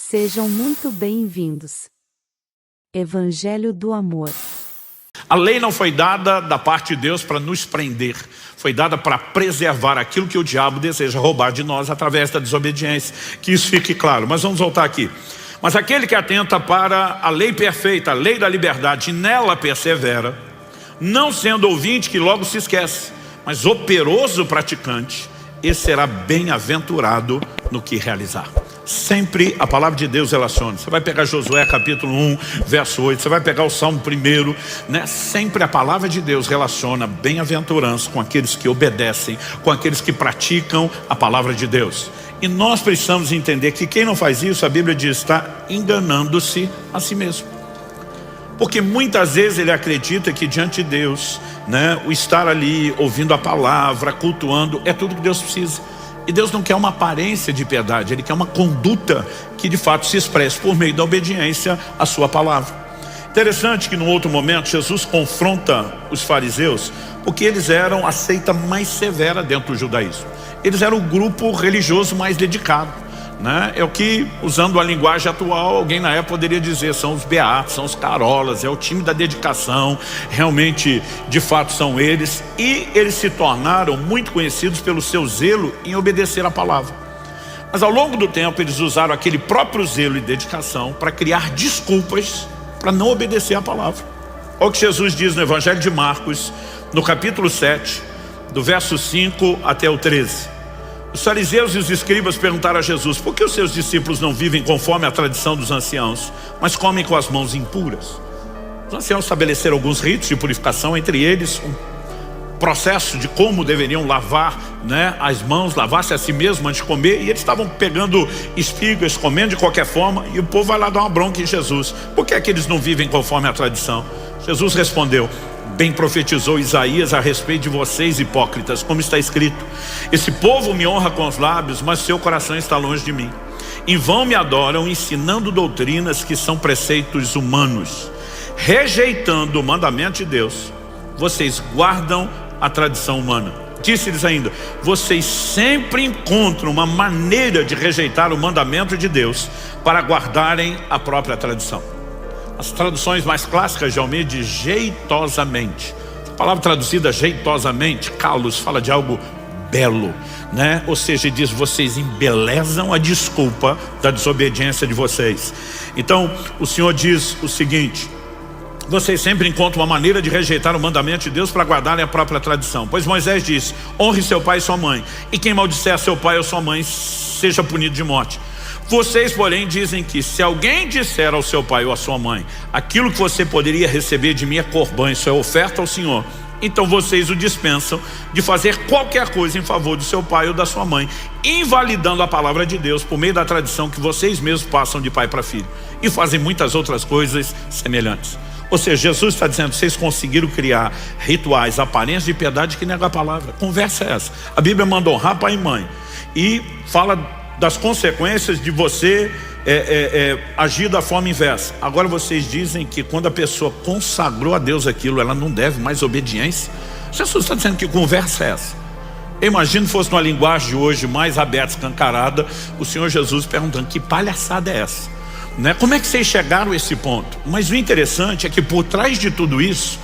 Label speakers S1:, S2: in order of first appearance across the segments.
S1: Sejam muito bem-vindos. Evangelho do Amor.
S2: A lei não foi dada da parte de Deus para nos prender. Foi dada para preservar aquilo que o diabo deseja roubar de nós através da desobediência. Que isso fique claro. Mas vamos voltar aqui. Mas aquele que atenta para a lei perfeita, a lei da liberdade, e nela persevera, não sendo ouvinte que logo se esquece, mas operoso praticante, esse será bem-aventurado no que realizar. Sempre a palavra de Deus relaciona. Você vai pegar Josué capítulo 1, verso 8, você vai pegar o Salmo 1, né? Sempre a palavra de Deus relaciona bem-aventurança com aqueles que obedecem, com aqueles que praticam a palavra de Deus. E nós precisamos entender que quem não faz isso, a Bíblia diz, está enganando-se a si mesmo. Porque muitas vezes ele acredita que diante de Deus, né, o estar ali ouvindo a palavra, cultuando, é tudo que Deus precisa. E Deus não quer uma aparência de piedade, Ele quer uma conduta que de fato se expresse por meio da obediência à sua palavra. Interessante que num outro momento Jesus confronta os fariseus, porque eles eram a seita mais severa dentro do judaísmo. Eles eram o grupo religioso mais dedicado, né? É o que, usando a linguagem atual, alguém na época poderia dizer, são os beatos, são os carolas, é o time da dedicação, realmente, de fato são eles. E eles se tornaram muito conhecidos pelo seu zelo em obedecer a palavra. Mas ao longo do tempo eles usaram aquele próprio zelo e dedicação para criar desculpas para não obedecer a palavra. Olha o que Jesus diz no Evangelho de Marcos, no capítulo 7, do verso 5 até o 13. Os fariseus e os escribas perguntaram a Jesus: por que os seus discípulos não vivem conforme a tradição dos anciãos, mas comem com as mãos impuras? Os anciãos estabeleceram alguns ritos de purificação, entre eles um processo de como deveriam lavar, né, as mãos, lavar-se a si mesmo antes de comer. E eles estavam pegando espigas, comendo de qualquer forma, e o povo vai lá dar uma bronca em Jesus. Por que é que eles não vivem conforme a tradição? Jesus respondeu: bem profetizou Isaías a respeito de vocês, hipócritas, como está escrito: esse povo me honra com os lábios, mas seu coração está longe de mim. Em vão me adoram, ensinando doutrinas que são preceitos humanos. Rejeitando o mandamento de Deus, vocês guardam a tradição humana. Disse-lhes ainda: vocês sempre encontram uma maneira de rejeitar o mandamento de Deus para guardarem a própria tradição. As traduções mais clássicas de Almeida diz jeitosamente. A palavra traduzida jeitosamente, kalos, fala de algo belo, né? Ou seja, diz: vocês embelezam a desculpa da desobediência de vocês. Então o Senhor diz o seguinte: vocês sempre encontram uma maneira de rejeitar o mandamento de Deus para guardarem a própria tradição. Pois Moisés disse: honre seu pai e sua mãe, e quem maldisser seu pai ou sua mãe seja punido de morte. Vocês, porém, dizem que se alguém disser ao seu pai ou à sua mãe: aquilo que você poderia receber de mim é corbã, isso é oferta ao Senhor, então vocês o dispensam de fazer qualquer coisa em favor do seu pai ou da sua mãe, invalidando a palavra de Deus por meio da tradição que vocês mesmos passam de pai para filho, e fazem muitas outras coisas semelhantes. Ou seja, Jesus está dizendo: vocês conseguiram criar rituais, aparências de piedade que negam a palavra. Conversa é essa? A Bíblia manda honrar pai e mãe, e fala das consequências de você agir da forma inversa. Agora vocês dizem que quando a pessoa consagrou a Deus aquilo, ela não deve mais obediência. Jesus está dizendo: que conversa é essa? Eu imagino que fosse numa linguagem de hoje mais aberta, escancarada, o Senhor Jesus perguntando: que palhaçada é essa? Né? Como é que vocês chegaram a esse ponto? Mas o interessante é que por trás de tudo isso,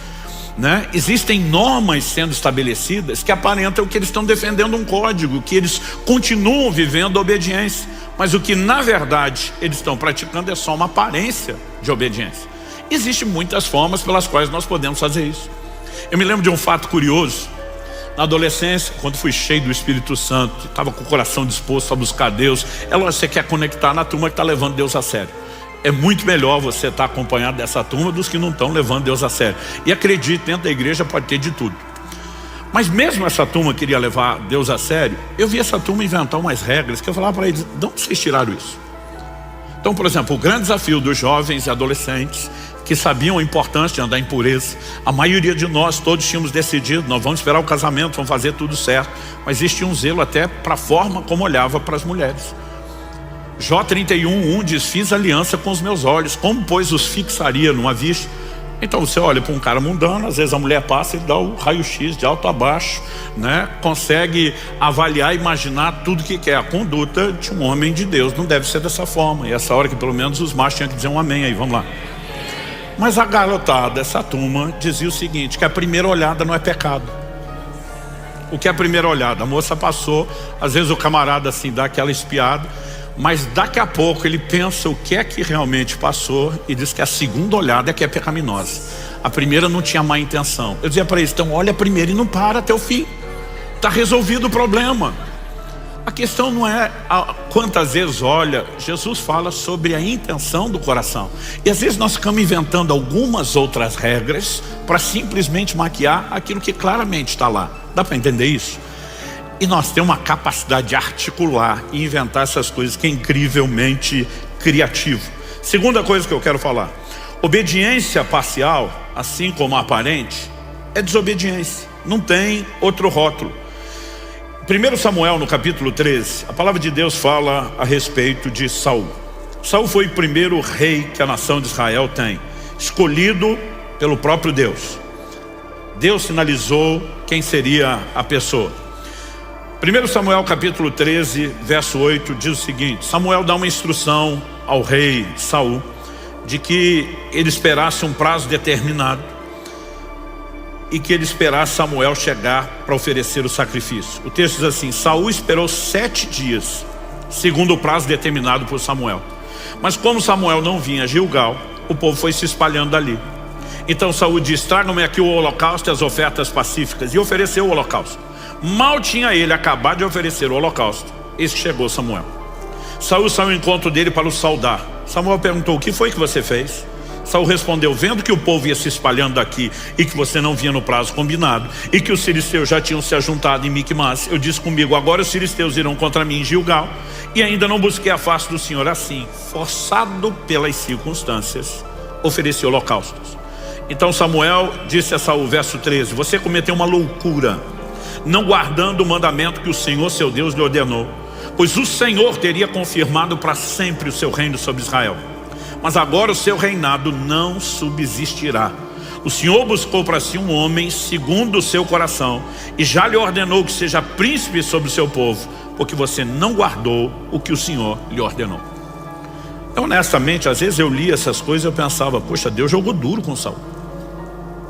S2: né, existem normas sendo estabelecidas que aparentam que eles estão defendendo um código, que eles continuam vivendo a obediência, mas o que na verdade eles estão praticando é só uma aparência de obediência. Existem muitas formas pelas quais nós podemos fazer isso. Eu me lembro de um fato curioso. Na adolescência, quando fui cheio do Espírito Santo, estava com o coração disposto a buscar Deus, é lógico que você quer conectar na turma que está levando Deus a sério. É muito melhor você estar acompanhado dessa turma dos que não estão levando Deus a sério. E acredite, dentro da igreja pode ter de tudo. Mas mesmo essa turma queria levar Deus a sério, eu vi essa turma inventar umas regras que eu falava para eles: de onde vocês tiraram isso? Então, por exemplo, o grande desafio dos jovens e adolescentes que sabiam a importância de andar em pureza. A maioria de nós, todos tínhamos decidido: nós vamos esperar o casamento, vamos fazer tudo certo. Mas existia um zelo até para a forma como olhava para as mulheres. Jó 31:1 diz: fiz aliança com os meus olhos, como pois os fixaria numa vista? Então você olha para um cara mundano, às vezes a mulher passa e dá o raio-x de alto a baixo, né? Consegue avaliar, imaginar tudo que quer. A conduta de um homem de Deus não deve ser dessa forma. E essa hora que pelo menos os machos tinham que dizer um amém aí, vamos lá. Mas a garotada, essa turma, dizia o seguinte, que a primeira olhada não é pecado. O que é a primeira olhada? A moça passou, às vezes o camarada assim dá aquela espiada, mas daqui a pouco ele pensa o que é que realmente passou e diz que a segunda olhada é que é pecaminosa. A primeira não tinha má intenção. Eu dizia para eles, então olha a primeira e não para até o fim. Está resolvido o problema. A questão não é quantas vezes olha. Jesus fala sobre a intenção do coração. E às vezes nós ficamos inventando algumas outras regras para simplesmente maquiar aquilo que claramente está lá. Dá para entender isso? E nós temos uma capacidade de articular e inventar essas coisas que é incrivelmente criativo. Segunda coisa que eu quero falar. Obediência parcial, assim como a aparente, é desobediência. Não tem outro rótulo. 1 Samuel, no capítulo 13, a palavra de Deus fala a respeito de Saul. Saul foi o primeiro rei que a nação de Israel tem, escolhido pelo próprio Deus. Deus sinalizou quem seria a pessoa. 1 Samuel capítulo 13, verso 8, diz o seguinte: Samuel dá uma instrução ao rei Saul de que ele esperasse um prazo determinado e que ele esperasse Samuel chegar para oferecer o sacrifício. O texto diz assim: Saul esperou 7 dias, segundo o prazo determinado por Samuel. Mas como Samuel não vinha a Gilgal, o povo foi se espalhando dali. Então Saul disse: tragam-me aqui o holocausto e as ofertas pacíficas. E ofereceu o holocausto. Mal tinha ele acabado de oferecer o holocausto, eis que chegou Samuel. Saul saiu ao encontro dele para o saudar. Samuel perguntou: o que foi que você fez? Saul respondeu: vendo que o povo ia se espalhando daqui e que você não vinha no prazo combinado e que os filisteus já tinham se ajuntado em Miquimás, eu disse comigo: agora os filisteus irão contra mim em Gilgal, e ainda não busquei a face do Senhor. Assim, forçado pelas circunstâncias, ofereci holocaustos. Então Samuel disse a Saul, verso 13: você cometeu uma loucura, não guardando o mandamento que o Senhor seu Deus lhe ordenou, pois o Senhor teria confirmado para sempre o seu reino sobre Israel. Mas agora o seu reinado não subsistirá. O Senhor buscou para si um homem segundo o seu coração e já lhe ordenou que seja príncipe sobre o seu povo, porque você não guardou o que o Senhor lhe ordenou. Então, honestamente, às vezes eu li essas coisas e eu pensava: poxa, Deus jogou duro com Saul.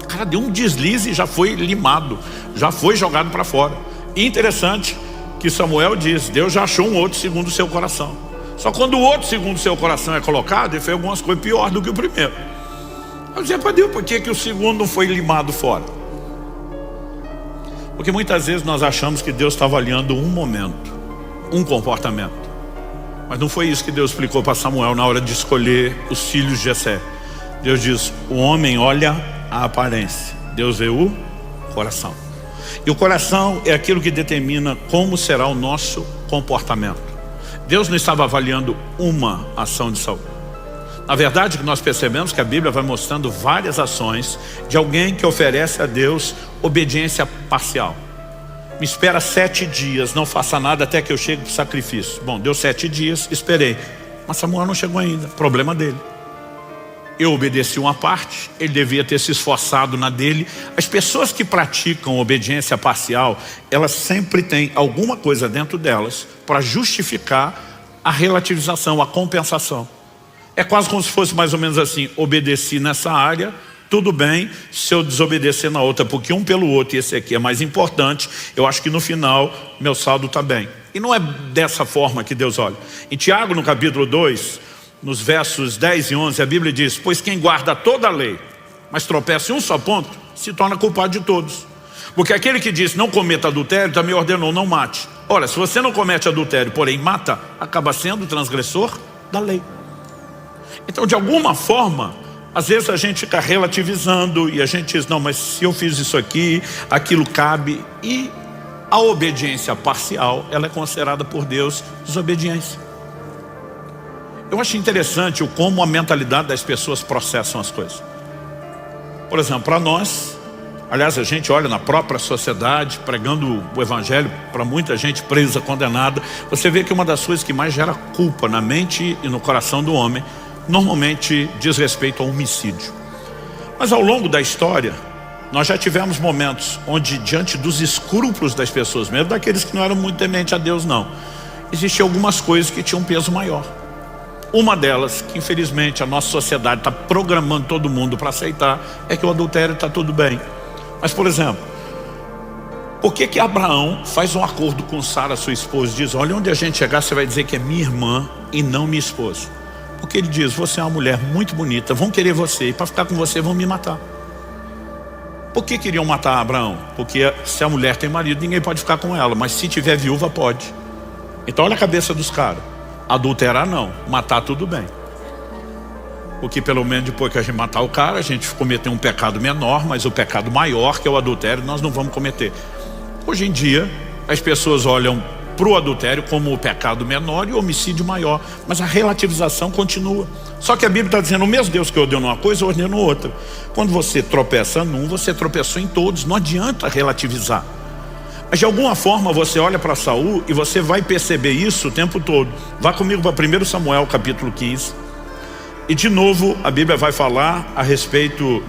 S2: O cara deu um deslize e já foi limado, já foi jogado para fora. E interessante que Samuel diz: Deus já achou um outro segundo o seu coração. Só quando o outro segundo o seu coração é colocado, ele fez algumas coisas piores do que o primeiro. Eu dizia para Deus: por que o segundo não foi limado fora? Porque muitas vezes nós achamos que Deus está avaliando um momento, um comportamento. Mas não foi isso que Deus explicou para Samuel na hora de escolher os filhos de Jessé. Deus diz: o homem olha a aparência, Deus vê o coração. E o coração é aquilo que determina como será o nosso comportamento. Deus não estava avaliando uma ação de Saul. Na verdade, nós percebemos que a Bíblia vai mostrando várias ações de alguém que oferece a Deus obediência parcial. Me espera 7 dias, não faça nada até que eu chegue para o sacrifício. Bom, deu 7 dias, esperei. Mas Samuel não chegou ainda, problema dele. Eu obedeci uma parte, ele devia ter se esforçado na dele. As pessoas que praticam obediência parcial, elas sempre têm alguma coisa dentro delas para justificar a relativização, a compensação. É quase como se fosse mais ou menos assim: obedeci nessa área, tudo bem se eu desobedecer na outra, porque um pelo outro, e esse aqui é mais importante, eu acho que no final meu saldo está bem. E não é dessa forma que Deus olha. Em Tiago, no capítulo 2, nos versos 10 e 11, a Bíblia diz: pois quem guarda toda a lei, mas tropeça em um só ponto, se torna culpado de todos. Porque aquele que diz não cometa adultério, também ordenou não mate. Ora, se você não comete adultério, porém mata, acaba sendo transgressor da lei. Então, de alguma forma, às vezes a gente fica relativizando e a gente diz: não, mas se eu fiz isso aqui, aquilo cabe. E a obediência parcial, ela é considerada por Deus desobediência. Eu acho interessante o como a mentalidade das pessoas processam as coisas. Por exemplo, para nós, aliás, a gente olha na própria sociedade, pregando o evangelho para muita gente presa, condenada, você vê que uma das coisas que mais gera culpa na mente e no coração do homem, normalmente diz respeito ao homicídio. Mas ao longo da história, nós já tivemos momentos onde, diante dos escrúpulos das pessoas, mesmo daqueles que não eram muito tementes a Deus não, existiam algumas coisas que tinham um peso maior. Uma delas, que infelizmente a nossa sociedade está programando todo mundo para aceitar, é que o adultério está tudo bem. Mas, por exemplo, por que Abraão faz um acordo com Sara, sua esposa, e diz: olha, onde a gente chegar você vai dizer que é minha irmã e não minha esposa? Porque ele diz: você é uma mulher muito bonita, vão querer você, e para ficar com você vão me matar. Por que queriam matar Abraão? Porque se a mulher tem marido, ninguém pode ficar com ela, mas se tiver viúva, pode. Então olha a cabeça dos caras: adulterar não, matar tudo bem. Porque pelo menos depois que a gente matar o cara, a gente cometeu um pecado menor, mas o pecado maior, que é o adultério, nós não vamos cometer. Hoje em dia, as pessoas olham para o adultério como o pecado menor e o homicídio maior, mas a relativização continua. Só que a Bíblia está dizendo: o mesmo Deus que ordenou uma coisa, ordenou outra. Quando você tropeça num, você tropeçou em todos. Não adianta relativizar. Mas de alguma forma você olha para Saul e você vai perceber isso o tempo todo. Vá comigo para 1 Samuel capítulo 15. E de novo a Bíblia vai falar a respeito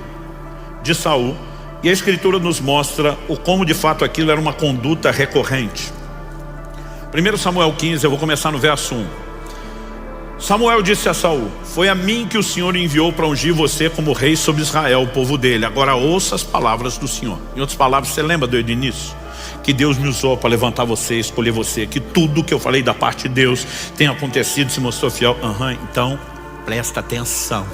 S2: de Saul. E a Escritura nos mostra o como de fato aquilo era uma conduta recorrente. 1 Samuel 15, eu vou começar no verso 1. Samuel disse a Saul: foi a mim que o Senhor enviou para ungir você como rei sobre Israel, o povo dele. Agora ouça as palavras do Senhor. Em outras palavras, você lembra do início? Que Deus me usou para levantar você, escolher você, que tudo que eu falei da parte de Deus tem acontecido, se mostrou fiel. Então presta atenção.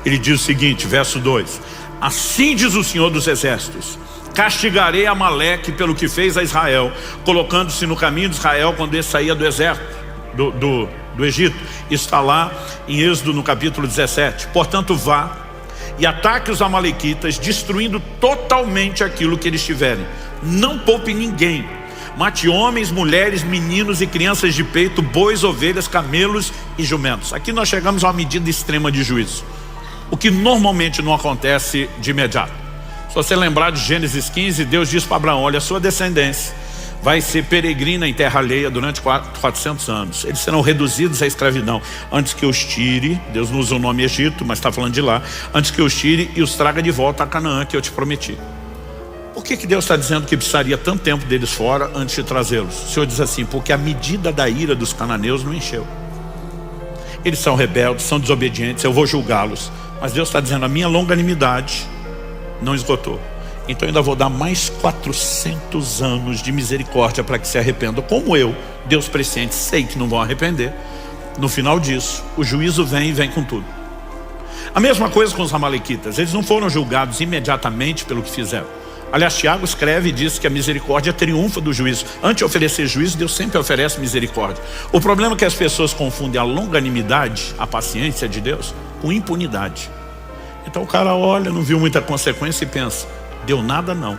S2: Ele diz o seguinte, verso 2: assim diz o Senhor dos Exércitos: castigarei Amaleque pelo que fez a Israel, colocando-se no caminho de Israel quando ele saía do exército do Egito. Isso está lá em Êxodo no capítulo 17. Portanto, vá e ataque os amalequitas, destruindo totalmente aquilo que eles tiverem. Não poupe ninguém. Mate homens, mulheres, meninos e crianças de peito, bois, ovelhas, camelos e jumentos. Aqui nós chegamos a uma medida extrema de juízo, o que normalmente não acontece de imediato. Se você lembrar de Gênesis 15, Deus diz para Abraão: olha, a sua descendência vai ser peregrina em terra alheia durante 400 anos. Eles serão reduzidos à escravidão, antes que eu os tire. Deus não usa o nome Egito, mas está falando de lá. Antes que eu os tire e os traga de volta a Canaã, que eu te prometi. Por que Deus está dizendo que precisaria tanto tempo deles fora antes de trazê-los? O Senhor diz assim: porque a medida da ira dos cananeus não encheu. Eles são rebeldes, são desobedientes, eu vou julgá-los. Mas Deus está dizendo: a minha longanimidade não esgotou. Então eu ainda vou dar mais 400 anos de misericórdia para que se arrependam. Como eu, Deus presciente, sei que não vão arrepender. No final disso, o juízo vem e vem com tudo. A mesma coisa com os amalequitas. Eles não foram julgados imediatamente pelo que fizeram. Aliás, Tiago escreve e diz que a misericórdia triunfa do juízo. Antes de oferecer juízo, Deus sempre oferece misericórdia. O problema é que as pessoas confundem a longanimidade, a paciência de Deus, com impunidade. Então o cara olha, não viu muita consequência e pensa: deu nada não.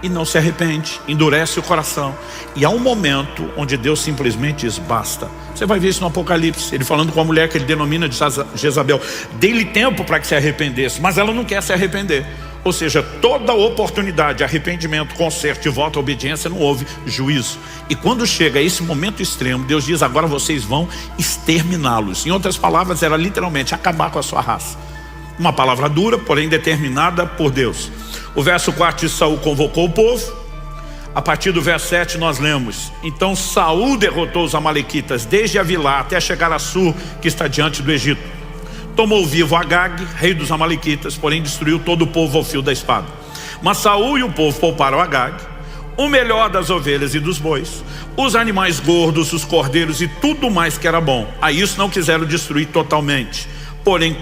S2: E não se arrepende, endurece o coração. E há um momento onde Deus simplesmente diz: basta. Você vai ver isso no Apocalipse, ele falando com a mulher que ele denomina de Jezabel: dei-lhe tempo para que se arrependesse, mas ela não quer se arrepender. Ou seja, toda oportunidade de arrependimento, conserto e volta à obediência, não houve juízo. E quando chega a esse momento extremo, Deus diz: agora vocês vão exterminá-los. Em outras palavras, era literalmente acabar com a sua raça. Uma palavra dura, porém determinada por Deus. O verso 4 de Saul convocou o povo. A partir do verso 7 nós lemos: então Saul derrotou os amalequitas desde Avilá até chegar a Sur, que está diante do Egito. Tomou vivo Agag, rei dos amalequitas, porém destruiu todo o povo ao fio da espada. Mas Saul e o povo pouparam Agag, o melhor das ovelhas e dos bois, os animais gordos, os cordeiros e tudo mais que era bom. A isso não quiseram destruir totalmente, porém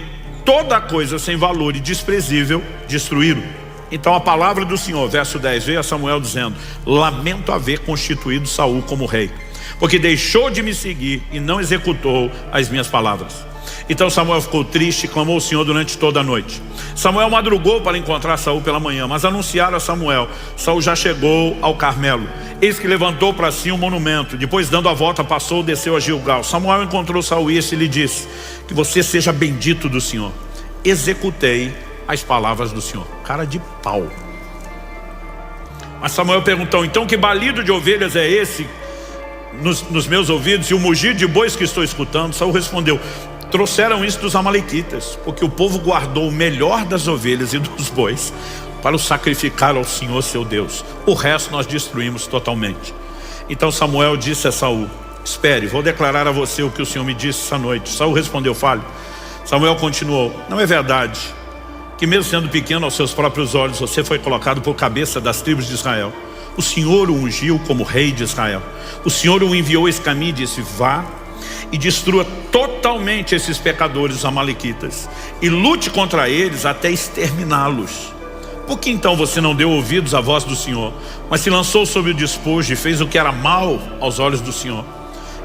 S2: toda coisa sem valor e desprezível destruíram. Então a palavra do Senhor, verso 10, veio a Samuel dizendo: lamento haver constituído Saul como rei, porque deixou de me seguir e não executou as minhas palavras. Então Samuel ficou triste e clamou ao Senhor durante toda a noite. Samuel madrugou para encontrar Saul pela manhã, mas anunciaram a Samuel: Saul já chegou ao Carmelo. Eis que levantou para si um monumento. Depois, dando a volta, passou e desceu a Gilgal. Samuel encontrou Saul e lhe disse: que você seja bendito do Senhor. Executei as palavras do Senhor. Cara de pau. Mas Samuel perguntou: então que balido de ovelhas é esse nos meus ouvidos e o mugir de bois que estou escutando? Saul respondeu: Trouxeram isso dos amalequitas, porque o povo guardou o melhor das ovelhas e dos bois para o sacrificar ao Senhor seu Deus. O resto nós destruímos totalmente. Então Samuel disse a Saul: espere, vou declarar a você o que o Senhor me disse essa noite. Saul respondeu: fale. Samuel continuou: não é verdade que mesmo sendo pequeno aos seus próprios olhos, você foi colocado por cabeça das tribos de Israel? O Senhor o ungiu como rei de Israel. O Senhor o enviou esse caminho e disse: vá e destrua totalmente esses pecadores, os amalequitas, e lute contra eles até exterminá-los. Por que então você não deu ouvidos à voz do Senhor, mas se lançou sobre o despojo e fez o que era mal aos olhos do Senhor?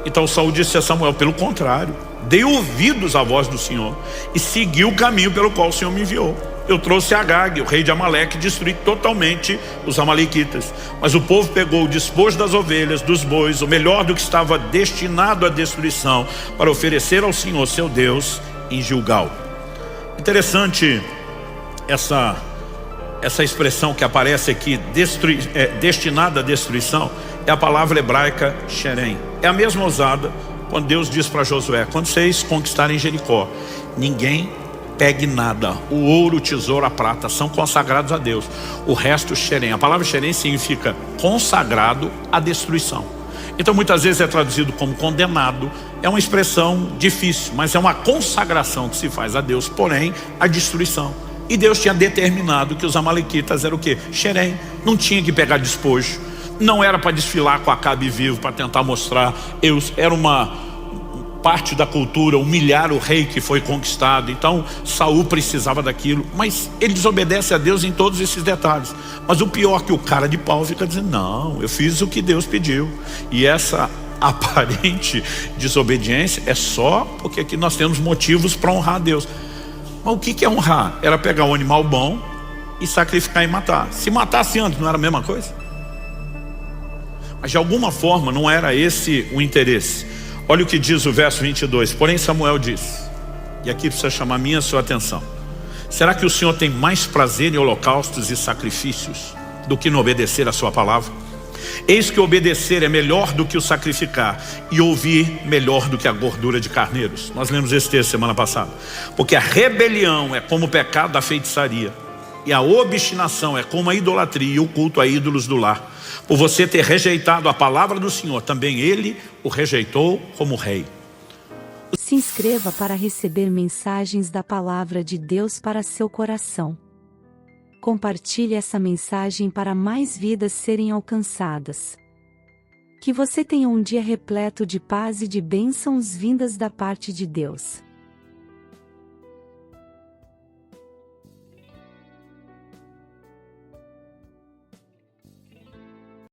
S2: Então Saul disse a Samuel: pelo contrário, dei ouvidos à voz do Senhor e segui o caminho pelo qual o Senhor me enviou. Eu trouxe Agag, o rei de Amaleque, e destruí totalmente os amalequitas. Mas o povo pegou o despojo das ovelhas, dos bois, o melhor do que estava destinado à destruição, para oferecer ao Senhor seu Deus em Gilgal. Interessante essa expressão que aparece aqui, destinada à destruição, é a palavra hebraica Sherem. É a mesma usada quando Deus diz para Josué: quando vocês conquistarem Jericó, ninguém pegue nada. O ouro, o tesouro, a prata são consagrados a Deus. O resto, Sherem. A palavra Sherem significa consagrado à destruição. Então muitas vezes é traduzido como condenado. É uma expressão difícil, mas é uma consagração que se faz a Deus, porém a destruição. E Deus tinha determinado que os amalequitas eram o quê? Sherem. Não tinha que pegar despojo. Não era para desfilar com Acabe vivo, para tentar mostrar. Era uma parte da cultura, humilhar o rei que foi conquistado. Então Saul precisava daquilo, mas ele desobedece a Deus em todos esses detalhes. Mas o pior é que o cara de pau fica dizendo: não, eu fiz o que Deus pediu. E essa aparente desobediência é só porque aqui nós temos motivos para honrar a Deus. Mas o que é honrar? Era pegar um animal bom e sacrificar e matar. Se matasse antes, não era a mesma coisa? Mas de alguma forma não era esse o interesse. Olha o que diz o verso 22. Porém Samuel diz, e aqui precisa chamar minha e sua atenção: será que o Senhor tem mais prazer em holocaustos e sacrifícios do que no obedecer a sua palavra? Eis que obedecer é melhor do que o sacrificar, e ouvir melhor do que a gordura de carneiros. Nós lemos esse texto semana passada. Porque a rebelião é como o pecado da feitiçaria, e a obstinação é como a idolatria e o culto a ídolos do lar. Por você ter rejeitado a palavra do Senhor, também Ele o rejeitou como rei.
S1: Se inscreva para receber mensagens da palavra de Deus para seu coração. Compartilhe essa mensagem para mais vidas serem alcançadas. Que você tenha um dia repleto de paz e de bênçãos vindas da parte de Deus.